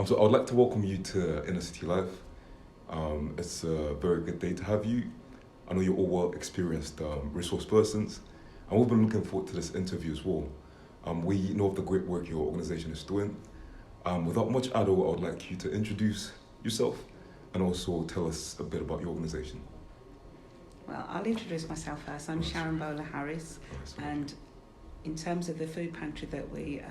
So I'd like to welcome you to Inner City Life. It's a very good day to have you. I know you're all well experienced resource persons, and we've been looking forward to this interview as well. We know of the great work your organisation is doing. Without much ado, I would like you to introduce yourself and also tell us a bit about your organisation. Well, I'll introduce myself first. I'm Sharon Bowler Harris, and in terms of the food pantry that we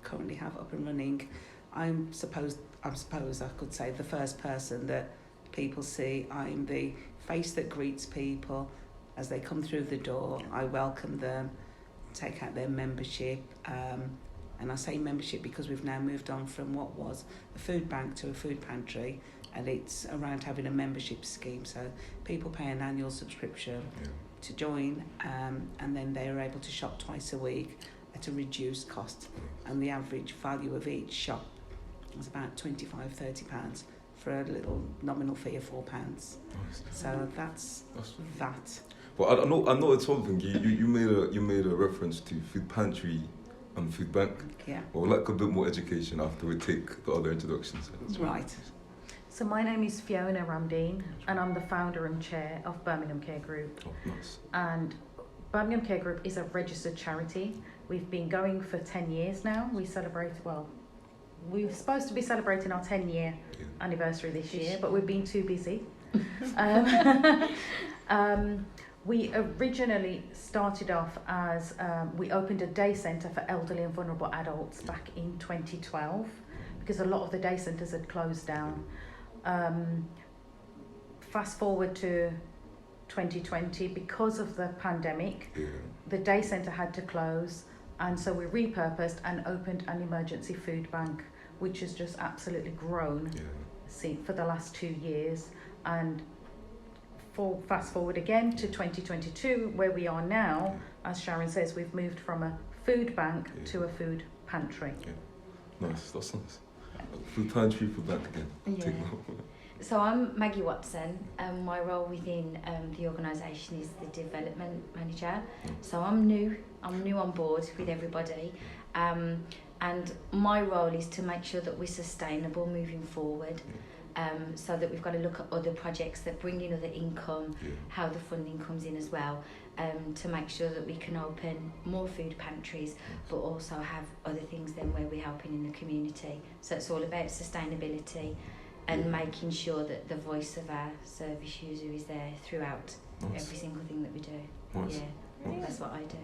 currently have up and running, I suppose I could say the first person that people see. I'm the face that greets people as they come through the door. I welcome them, take out their membership, and I say membership because we've now moved on from what was a food bank to a food pantry, and it's around having a membership scheme. So people pay an annual subscription to join, and then they are able to shop twice a week at a reduced cost, and the average value of each shop was about £25-30 for a little nominal fee of £4. So that's that. Well, I know it's something you made a reference to food pantry and food bank. Yeah. Well, we'd like a bit more education after we take the other introductions. Right. So my name is Fiona Ramdeen, and I'm the founder and chair of Birmingham Care Group. Oh, nice. And Birmingham Care Group is a registered charity. We've been going for 10 years now. We're supposed to be celebrating our 10-year anniversary this year, but we've been too busy. We originally started off as, we opened a day centre for elderly and vulnerable adults back in 2012, because a lot of the day centres had closed down. Fast forward to 2020, because of the pandemic, the day centre had to close, and so we repurposed and opened an emergency food bank, which has just absolutely grown for the last 2 years. And fast forward again to 2022, where we are now, as Sharon says, we've moved from a food bank to a food pantry. Nice, that's nice. Food pantry, food bank again. So I'm Maggie Watson, and my role within the organisation is the development manager. So I'm new on board with everybody, and my role is to make sure that we're sustainable moving forward, so that we've got to look at other projects that bring in other income, how the funding comes in as well, to make sure that we can open more food pantries, but also have other things then where we're helping in the community. So it's all about sustainability and making sure that the voice of our service user is there throughout every single thing that we do. That's what I do.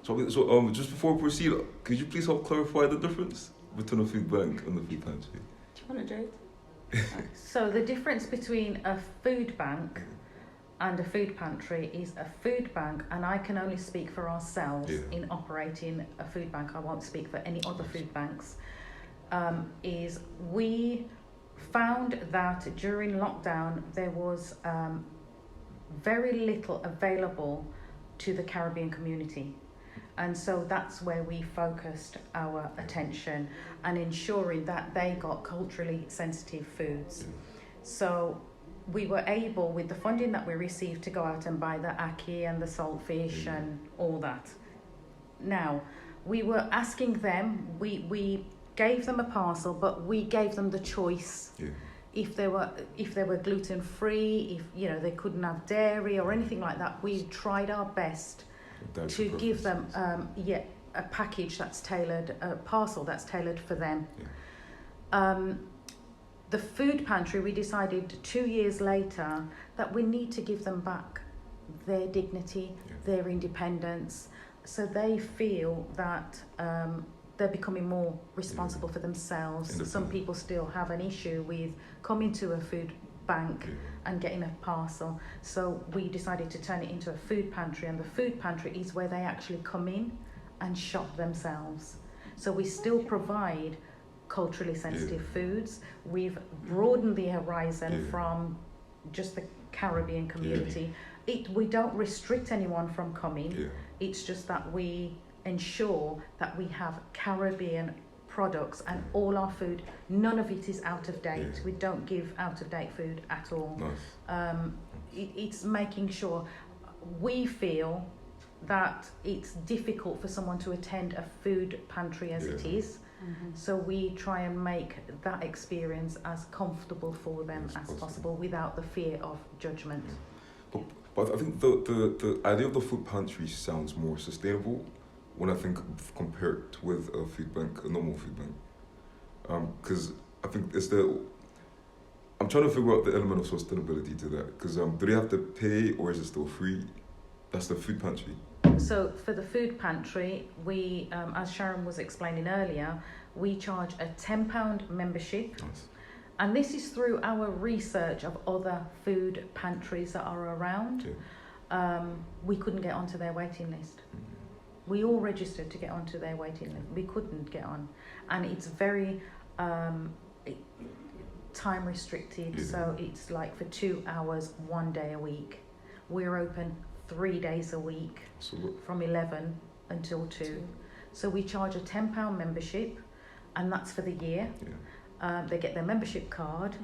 So just before we proceed, could you please help clarify the difference between a food bank and a food pantry? Do you want to do it? So the difference between a food bank and a food pantry is a food bank, and I can only speak for ourselves in operating a food bank, I won't speak for any other food banks, is we found that during lockdown there was very little available to the Caribbean community. And so that's where we focused our attention and ensuring that they got culturally sensitive foods. So we were able, with the funding that we received, to go out and buy the ackee and the saltfish and all that. Now, we were asking them, we gave them a parcel, but we gave them the choice. If they were gluten free, if they couldn't have dairy or anything like that, we tried our best to give them a package that's tailored, a parcel that's tailored for them. The food pantry, we decided 2 years later that we need to give them back their dignity, their independence, so they feel that they're becoming more responsible for themselves. Some people still have an issue with coming to a food bank and getting a parcel. So we decided to turn it into a food pantry, and the food pantry is where they actually come in and shop themselves. So we still provide culturally sensitive foods. We've broadened the horizon from just the Caribbean community. We don't restrict anyone from coming. It's just that we ensure that we have Caribbean products, and all our food, none of it is out of date. We don't give out of date food at all. It's making sure. We feel that it's difficult for someone to attend a food pantry as it is, So we try and make that experience as comfortable for them as possible without the fear of judgment. But I think the idea of the food pantry sounds more sustainable when I think compared with a food bank, a normal food bank. Because I think I'm trying to figure out the element of sustainability to that. Because do they have to pay or is it still free? That's the food pantry. So for the food pantry, we, as Sharon was explaining earlier, we charge a £10 membership. Nice. And this is through our research of other food pantries that are around. Yeah. We couldn't get onto their waiting list. We all registered to get onto their waiting list. We couldn't get on. And it's very time restricted. Yeah. So it's like for 2 hours, 1 day a week. We're open 3 days a week from 11 until 2. So we charge a £10 membership, and that's for the year. Yeah. They get their membership card,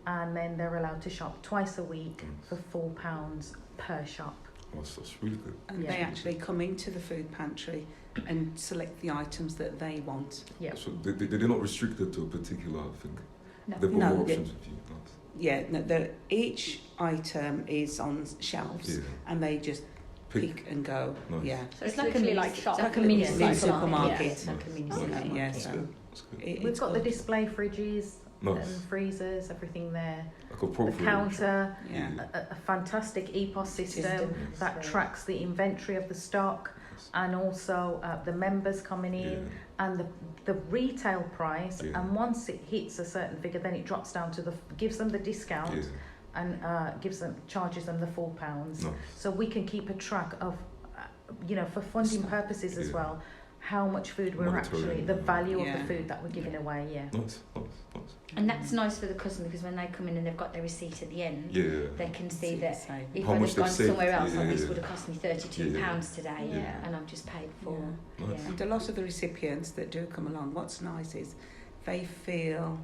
and then they're allowed to shop twice a week for £4 per shop. That's really good. And they actually come into the food pantry and select the items that they want. Yeah. So they're not restricted to a particular thing. No. They've got No, more options with you. Nice. Yeah, no, each item is on shelves, and they just pick and go. Nice. Yeah. So it's like a mini shop. Like a mini supermarket. Yeah, it's like a mini supermarket. Yeah, That's so good. That's good. We've got the display fridges Nice. and freezers, everything there. Like a The proper counter, Yeah. a fantastic EPOS system that tracks the inventory of the stock, and also the members coming in, and the retail price. And once it hits a certain figure, then it drops down to gives them the discount, and charges them the £4. Nice. So we can keep a track of, for funding purposes as well, how much food we're actually, the value of the food that we're giving away. Nice. And that's nice for the customer, because when they come in and they've got their receipt at the end, they can see that if How I'd much have gone they've saved. somewhere else, Yeah, this would have cost me £32 today, and I've just paid for. Nice. And a lot of the recipients that do come along, what's nice is they feel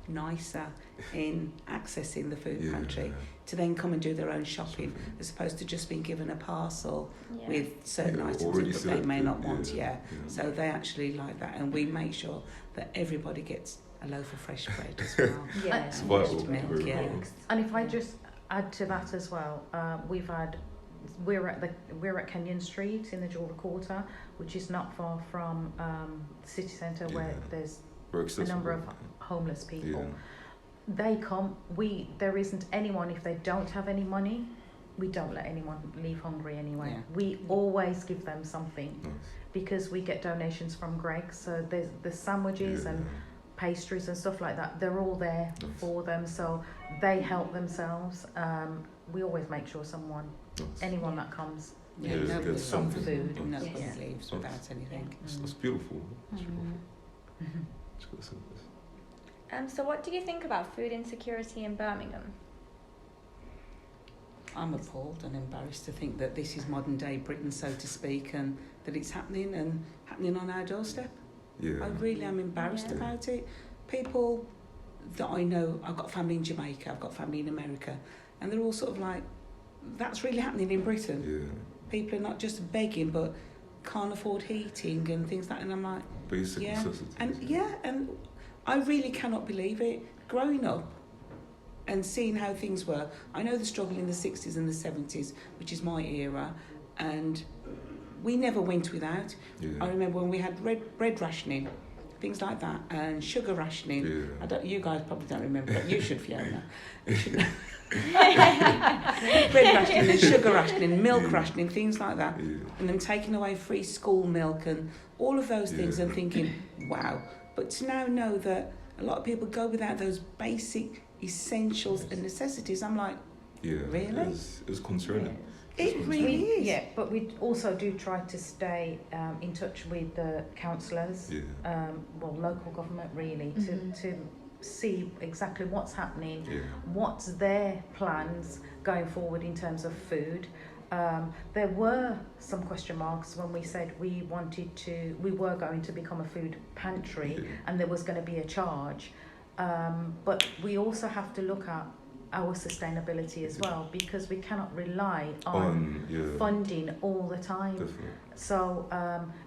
nicer in accessing the food pantry to then come and do their own shopping, as opposed to just being given a parcel with certain items that they may not want. So they actually like that, and we make sure that everybody gets a loaf of fresh bread as well. It's vital. Milk, And if I just add to that as well, we're at Kenyon Street in the Jewellery Quarter, which is not far from the city centre, where there's a number of homeless people. They come. There isn't anyone, if they don't have any money, we don't let anyone leave hungry anyway. We always give them something, because we get donations from Greg. So there's the sandwiches and pastries and stuff like that. They're all there for them, so they help themselves. We always make sure anyone that comes, nobody some leaves. food. Nobody leaves without anything. That's beautiful. That's beautiful. So what do you think about food insecurity in Birmingham? I'm appalled and embarrassed to think that this is modern day Britain, so to speak, and that it's happening on our doorstep. I really am embarrassed about it. People that I know, I've got family in Jamaica, I've got family in America, and they're all sort of like, that's really happening in Britain. People are not just begging, but can't afford heating and things like that, and I'm like, basic necessities. And I really cannot believe it. Growing up and seeing how things were, I know the struggle in the 60s and the 70s, which is my era, and we never went without. I remember when we had bread rationing, things like that, and sugar rationing. You guys probably don't remember, but you should, Fiona. Bread rationing and sugar rationing, milk rationing, things like that, and them taking away free school milk and all of those things, and thinking, wow. But to now know that a lot of people go without those basic essentials and necessities, I'm like, really? It's concerning. It really is. Yeah, but we also do try to stay in touch with the councillors, local government really, to see exactly what's happening, what's their plans going forward in terms of food. There were some question marks when we said we were going to become a food pantry and there was going to be a charge. But we also have to look at our sustainability as well, because we cannot rely on funding all the time. Definitely. So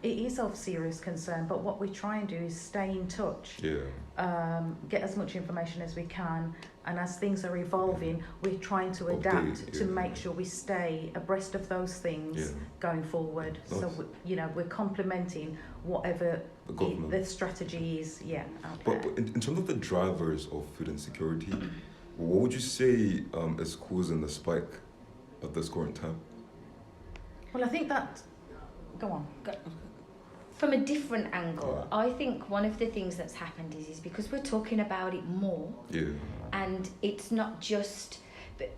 it is of serious concern, but what we try and do is stay in touch, get as much information as we can, and as things are evolving, we're trying to adapt to make sure we stay abreast of those things going forward. Nice. So we're complementing whatever the strategy is. But in terms of the drivers of food insecurity, what would you say is causing the spike at this current time? Well, I think that. Go on. From a different angle, I think one of the things that's happened is because we're talking about it more, and it's not just. But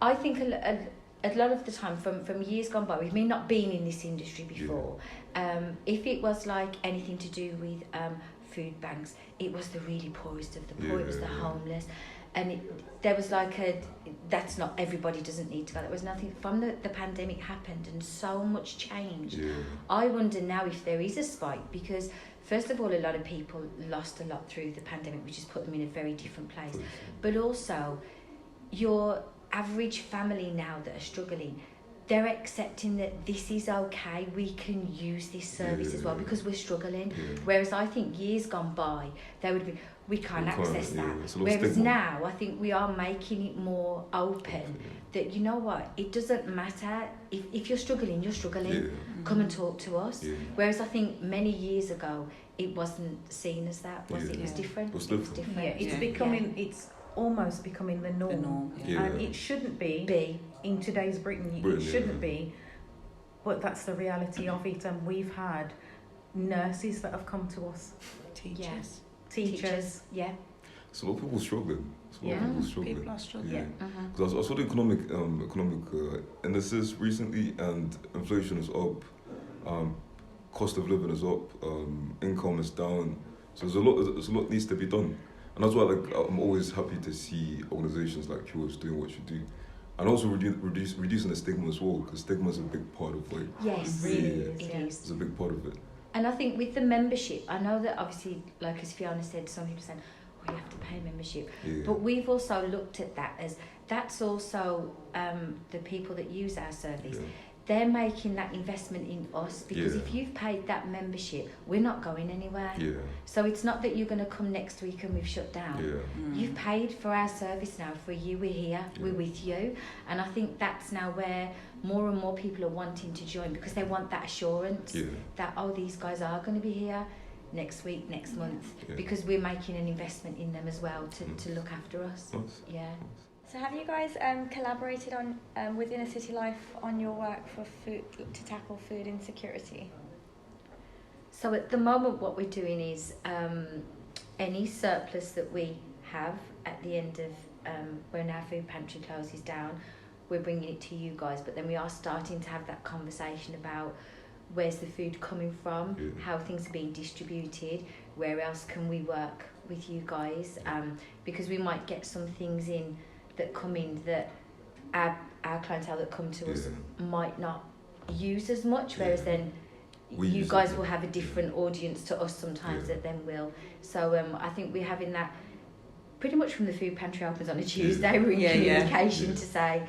I think a lot of the time, from years gone by, with me not being in this industry before, if it was like anything to do with food banks, it was the really poorest of the poor, it was the homeless. And there was like that's not, everybody doesn't need to go. There was nothing, from the pandemic happened and so much changed. I wonder now if there is a spike, because first of all, a lot of people lost a lot through the pandemic, which has put them in a very different place. But also, your average family now that are struggling, they're accepting that this is okay, we can use this service as well, because we're struggling. Whereas I think years gone by, they would be, we can't access that. Whereas now, I think we are making it more open, that you know what, it doesn't matter, if you're struggling, you're struggling, come and talk to us. Whereas I think many years ago, it wasn't seen as that, was it? It was different. It was different. It's becoming, it's almost becoming the norm. And it shouldn't be in today's Britain, it shouldn't be, but that's the reality of it. And we've had nurses that have come to us, teachers. So a lot of people struggling. People are struggling. Because I saw the economic indices recently, and inflation is up, cost of living is up, income is down. So there's a lot needs to be done. And that's why I'm always happy to see organisations like yours doing what you do. And also reducing the stigma as well, because stigma is a big part of it is. It's a big part of it. And I think with the membership, I know that obviously, like as Fiona said, some people said, you have to pay membership. But we've also looked at that as, that's also the people that use our service. They're making that investment in us, because if you've paid that membership, we're not going anywhere. So it's not that you're going to come next week and we've shut down. You've paid for our service now for a year, we're here, we're with you. And I think that's now where more and more people are wanting to join, because they want that assurance that, these guys are going to be here next week, next month, because we're making an investment in them as well to look after us. So have you guys collaborated on with Inner City Life on your work for food, to tackle food insecurity? So at the moment what we're doing is any surplus that we have at the end of when our food pantry closes down, we're bringing it to you guys, but then we are starting to have that conversation about where's the food coming from, how things are being distributed, where else can we work with you guys, because we might get some things in that come in that our clientele that come to us might not use as much, whereas then you guys will have a different audience to us sometimes that then will. So I think we're having that pretty much from the food pantry opens on a Tuesday. We're in communication to say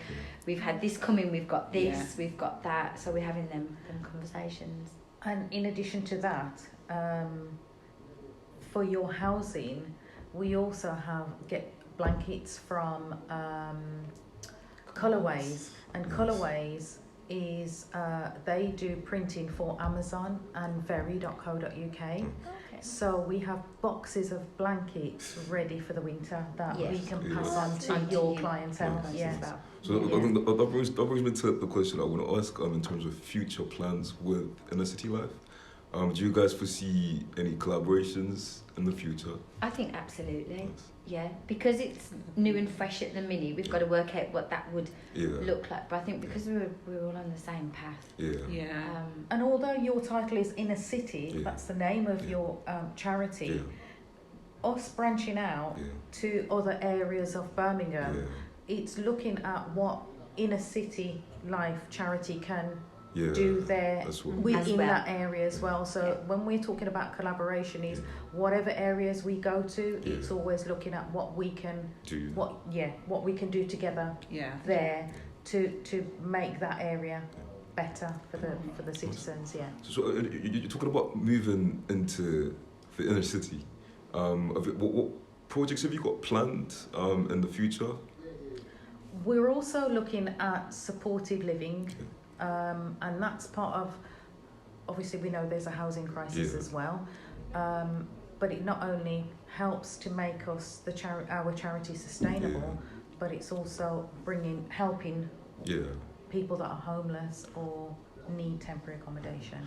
we've had this coming, we've got this, we've got that. So we're having them conversations. And in addition to that, for your housing, we also get blankets from Colourways, and Colourways is they do printing for Amazon and very.co.uk. So we have boxes of blankets ready for the winter that we can pass on to your clientele. So I think that brings me to the question I want to ask in terms of future plans with Inner City Life. Do you guys foresee any collaborations in the future? I think absolutely. Because it's new and fresh at the minute, we've got to work out what that would look like. But I think because we're all on the same path. And although your title is Inner City, that's the name of your charity, us branching out to other areas of Birmingham, it's looking at what Inner City Life charity can do their within well. that area as well. So when we're talking about collaboration, is whatever areas we go to, it's always looking at what we can what we can do together there to make that area better for the citizens. So you're talking about moving into the inner city. What projects have you got planned in the future? We're also looking at supported living, and that's part of, obviously we know there's a housing crisis as well, but it not only helps to make us our charity sustainable, but it's also helping people that are homeless or need temporary accommodation.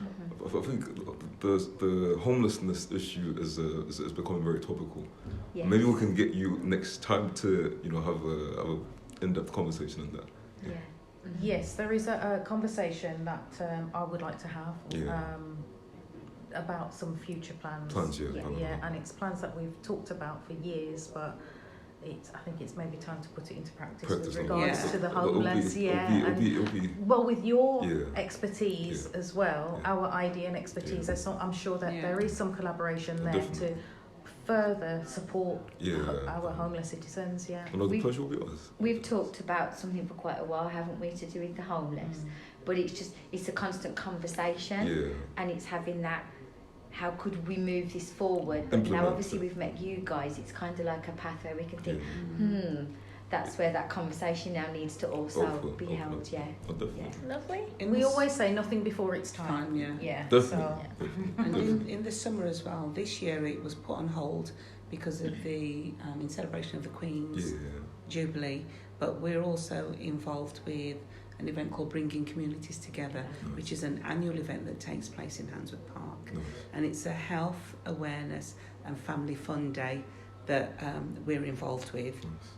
I think the homelessness issue is becoming very topical. Yes. Maybe we can get you next time to have a in-depth conversation on that. Yes, there is a conversation that I would like to have about some future plans. And it's plans that we've talked about for years, but I think it's maybe time to put it into practice with regards to the homeless. With your expertise as well, our idea and expertise, I'm sure that there is some collaboration there to further support our homeless citizens. Another pleasure will be ours. We've talked about something for quite a while, haven't we, to do with the homeless, but it's a constant conversation, and it's having that, how could we move this forward? But now obviously we've met you guys, it's kind of like a path where we can think, that's where that conversation now needs to also be held. Lovely. We always say nothing before it's time. And in the summer as well, this year it was put on hold because of the in celebration of the Queen's Jubilee, but we're also involved with an event called Bringing Communities Together, which is an annual event that takes place in Handsworth Park. And it's a health awareness and family fun day that we're involved with,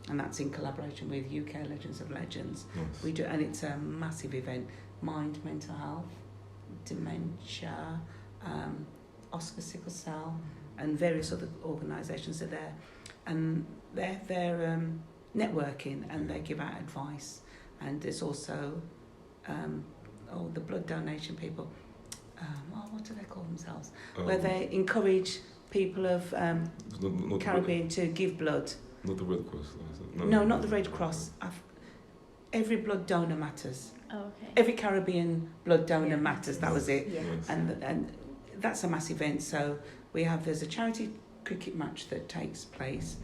and that's in collaboration with UK Legends of Legends. We do, and it's a massive event: mind, mental health, dementia, Oscar sickle cell, and various other organisations are there, and they're networking, and they give out advice. And there's also the blood donation people. What do they call themselves? Where they encourage people of Caribbean to give blood. Not the Red Cross. No, not the Red Cross. Every blood donor matters. Oh, okay. Every Caribbean blood donor matters. That was it. And that's a massive event. So there's a charity cricket match that takes place.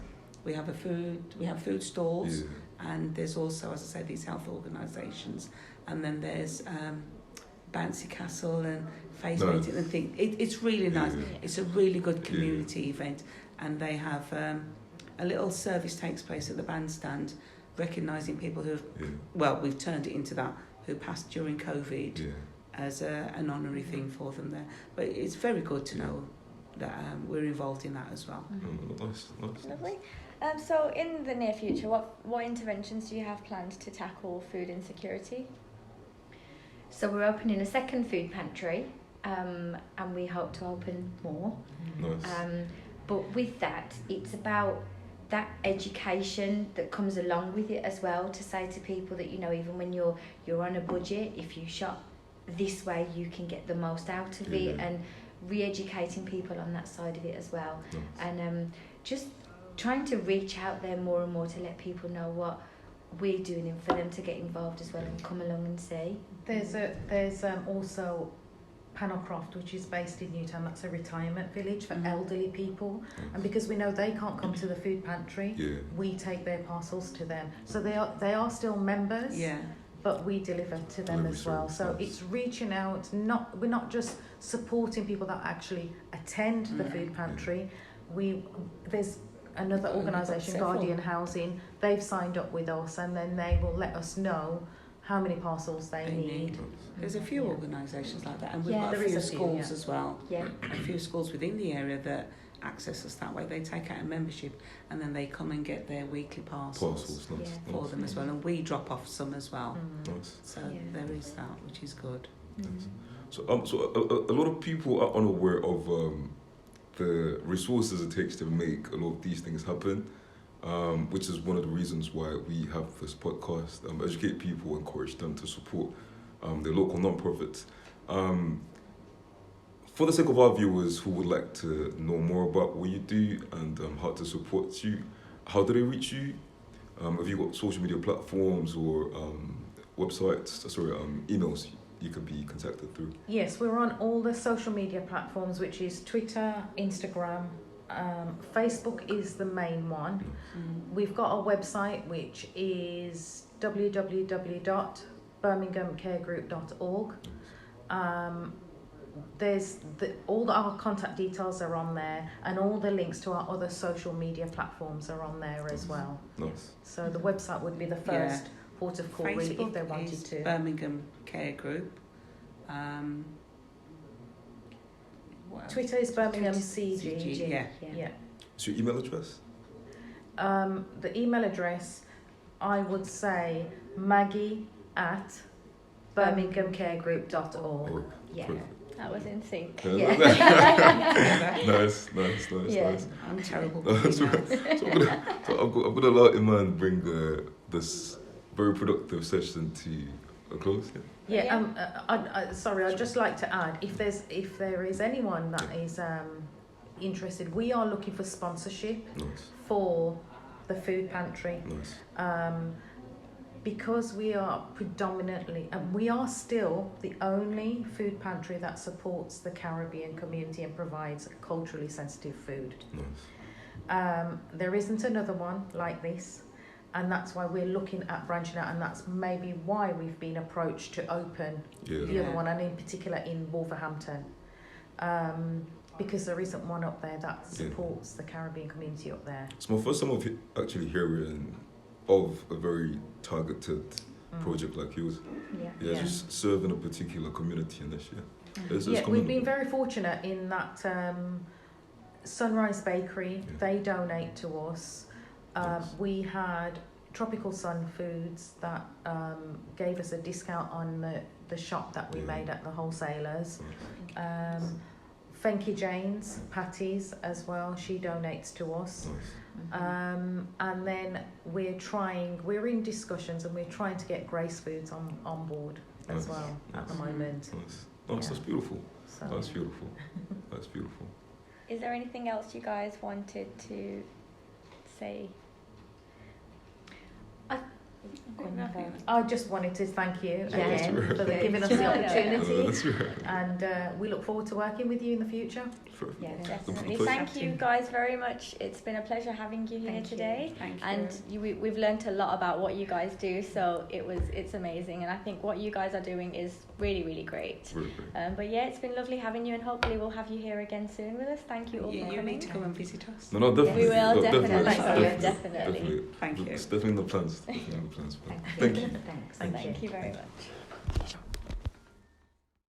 We have food stalls. And there's also, as I say, these health organisations, and then there's bouncy castle and face painting and things. It's really nice. It's a really good community event, and they have a little service takes place at the bandstand, recognising people who we've turned it into that, who passed during COVID as an honorary thing for them there. But it's very good to know that we're involved in that as well. Nice. Lovely. So in the near future, what interventions do you have planned to tackle food insecurity? So we're opening a second food pantry, and we hope to open more. Nice. But with that, it's about that education that comes along with it as well, to say to people that, even when you're on a budget, if you shop this way, you can get the most out of it, and re-educating people on that side of it as well. And just trying to reach out there more and more to let people know what we're doing, and for them to get involved as well and come along and see. There's also Panelcroft, which is based in Newtown. That's a retirement village for elderly people, and because we know they can't come to the food pantry, we take their parcels to them. So they are still members, but we deliver to them as well. So it's reaching out. We're not just supporting people that actually attend the food pantry. There's another organisation, Guardian Housing. They've signed up with us, and then they will let us know how many parcels they need. There's a few organisations like that, and we've got a few schools as well. A few schools within the area that access us that way. They take out a membership, and then they come and get their weekly parcels for them as well, and we drop off some as well. So there is that, which is good. So a lot of people are unaware of the resources it takes to make a lot of these things happen, which is one of the reasons why we have this podcast. Educate people, encourage them to support They're local non-profits. For the sake of our viewers who would like to know more about what you do and how to support you, how do they reach you? Have you got social media platforms or emails you could be contacted through? Yes, we're on all the social media platforms, which is Twitter, Instagram, Facebook is the main one. We've got a website which is www.birminghamcaregroup.org. All our contact details are on there, and all the links to our other social media platforms are on there as well. Nice. So the website would be the first port of call, really, if they wanted is to. Birmingham Care Group. Twitter is Birmingham CG. Yeah. What's your email address? The email address, I would say maggie@birminghamcaregroup.org. Yeah. Perfect. That was in sync. Yeah. Nice. Yeah. I'm terrible. That's right. So I'm gonna let Iman bring this very productive session to a close. Sorry, I'd just like to add, if there is anyone that is interested, we are looking for sponsorship for the food pantry. Nice. Because we are predominantly, and we are still the only food pantry that supports the Caribbean community and provides culturally sensitive food. Nice. There isn't another one like this, and that's why we're looking at branching out, and that's maybe why we've been approached to open the other one, and in particular in Wolverhampton, because there isn't one up there that supports the Caribbean community up there. It's my first time of actually hearing of a very targeted project like yours. Just serving a particular community in this year. We've been very fortunate in that Sunrise Bakery, they donate to us. We had Tropical Sun Foods that gave us a discount on the shop that we made at the wholesalers. Fenky Jane's Patties as well, she donates to us. And then we're in discussions, and we're trying to get Grace Foods on board as well at the moment. Nice. That's beautiful. So. That's beautiful. That's beautiful. Is there anything else you guys wanted to say? I just wanted to thank you again right. for giving us the opportunity, That's right. and we look forward to working with you in the future. Yeah, definitely. Thank you guys very much. It's been a pleasure having you here today. Thank you. And we've learned a lot about what you guys do, so it's amazing, and I think what you guys are doing is really, really great. But yeah, it's been lovely having you, and hopefully we'll have you here again soon with us. Thank you all for coming. You need to come and visit us. No, definitely. We will, definitely. Definitely. Thank you. It's definitely in the plans. Thank you. Thanks. Thank you very much.